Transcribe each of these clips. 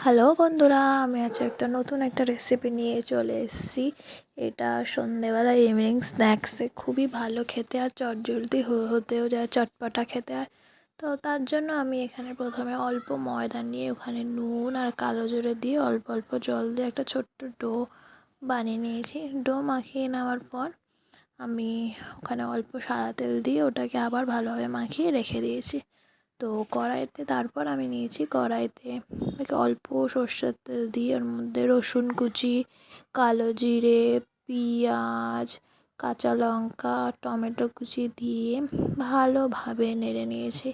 Hello বন্ধুরা, আমি আজ নতুন একটা রেসিপি নিয়ে চলে এসেছি। এটা সন্ধেবেলা ইভিনিং স্ন্যাক্সে খুবই ভালো খেতে, আর চটজলদি হতেও যায়, চটপটা খেতে হয়। তো তার জন্য আমি এখানে প্রথমে অল্প ময়দা নিয়ে ওখানে নুন আর কালো জিরে দিয়ে অল্প অল্প জল দিয়ে একটা ছোট্ট ডো বানিয়ে নিয়েছি। ডো মাখিয়ে নেওয়ার পর আমি ওখানে অল্প সাদা তেল দিয়ে ওটাকে আবার ভালোভাবে মাখিয়ে রেখে দিয়েছি। তো কড়াইতে তারপর আমি নিয়েছি, কড়াইতে অল্প সর্ষের তেল দিয়ে ওর মধ্যে রসুন কুচি, কালো জিরে, পেঁয়াজ, কাঁচা লঙ্কা, টমেটো কুচি দিয়ে ভালোভাবে নেড়ে নিয়েছি।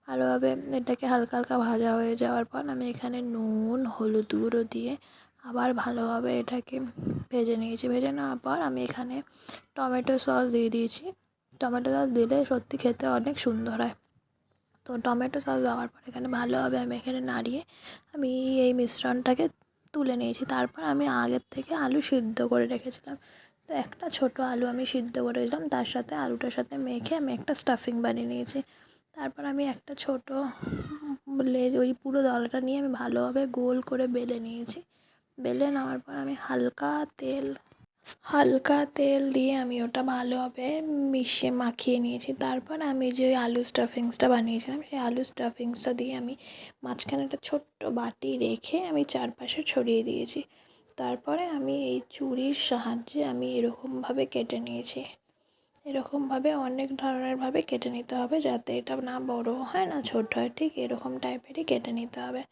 ভালোভাবে এটাকে হালকা হালকা ভাজা হয়ে যাওয়ার পর আমি এখানে নুন, হলুদ গুঁড়ো দিয়ে আবার ভালোভাবে এটাকে ভেজে নিয়েছি। ভেজে নেওয়ার পর আমি এখানে টমেটো সস দিয়ে দিয়েছি। টমেটো সস দিলে সত্যি খেতে অনেক সুন্দর হয়। তো টমেটো সস দেওয়ার পর এখানে ভালোভাবে আমি এখানে নাড়িয়ে আমি এই মিশ্রণটাকে তুলে নিয়েছি। তারপর আমি আগের থেকে আলু সিদ্ধ করে রেখেছিলাম। তো একটা ছোট আলু আমি সিদ্ধ করে রেখেছিলাম, তার সাথে আলুটার সাথে মেখে আমি একটা স্টাফিং বানিয়ে নিয়েছি। তারপর আমি একটা ছোট লেজ, ওই পুরো দলাটা নিয়ে আমি ভালোভাবে গোল করে বেলে নিয়েছি। বেলে নেওয়ার পর আমি হালকা তেল দিয়ে আমি ওটা ভালোভাবে মাখিয়ে নিয়েছি। তারপর আমি যে আলু স্টাফিংসটা বানিয়েছিলাম, সেই আলু স্টাফিংসটা দিয়ে আমি মাঝখানে একটা ছোট্ট বাটি রেখে আমি চারপাশে ছড়িয়ে দিয়েছি। তারপরে আমি এই ছুরির সাহায্যে আমি এরকমভাবে কেটে নিয়েছি। এরকমভাবে অনেক ধরনেরভাবে কেটে নিতে হবে, যাতে এটা না বড় হয় না ছোট হয়, ঠিক এরকম টাইপেরই কেটে নিতে হবে।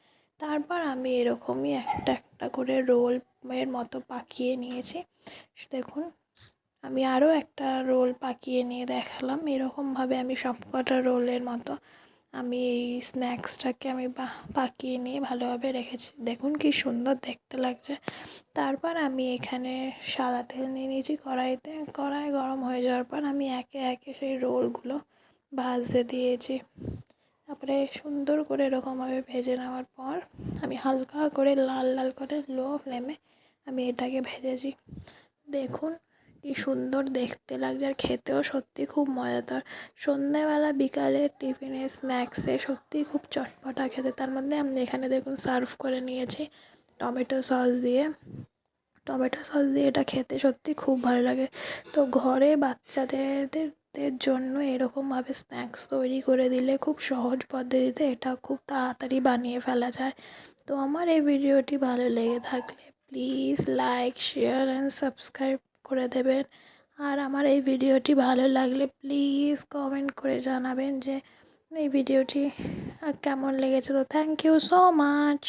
তারপর আমি এরকমই একটা একটা করে রোলের মতো পাকিয়ে নিয়েছি। দেখুন, আমি আরও একটা রোল পাকিয়ে নিয়ে দেখালাম। এরকমভাবে আমি সবকটা রোলের মতো আমি এই স্ন্যাক্সটাকে আমি পাকিয়ে নিয়ে ভালোভাবে রেখেছি। দেখুন কি সুন্দর দেখতে লাগছে। তারপর আমি এখানে সাদা তেল নিয়ে নিয়েছি কড়াইতে। কড়াই গরম হয়ে যাওয়ার পর আমি একে একে সেই রোলগুলো ভাজতে দিয়েছি। তারপরে সুন্দর করে এরকমভাবে ভেজে নেওয়ার পর আমি হালকা করে লাল লাল করে লো ফ্লেমে আমি এটাকে ভেজেছি। দেখুন কি সুন্দর দেখতে লাগছে, আর খেতেও সত্যি খুব মজাদার। সন্ধ্যেবেলা বিকালে টিফিনে স্ন্যাক্সে সত্যিই খুব চটপটা খেতে। তার মধ্যে আমি এখানে দেখুন সার্ভ করে নিয়েছি টমেটো সস দিয়ে। টমেটো সস দিয়ে এটা খেতে সত্যি খুব ভালো লাগে। তো ঘরে বাচ্চাদের জন্য এরকমভাবে স্ন্যাক্স তৈরি করে দিলে খুব সহজ পদ্ধতিতে এটা খুব তাড়াতাড়ি বানিয়ে ফেলা যায়। তো আমার এই ভিডিওটি ভালো লেগে থাকলে please like, share and subscribe করে দেবেন। আর আমার এই ভিডিওটি ভালো লাগলে প্লিজ কমেন্ট করে জানাবেন যে এই ভিডিওটি কেমন লেগেছে। তো থ্যাংক ইউ সো মাচ।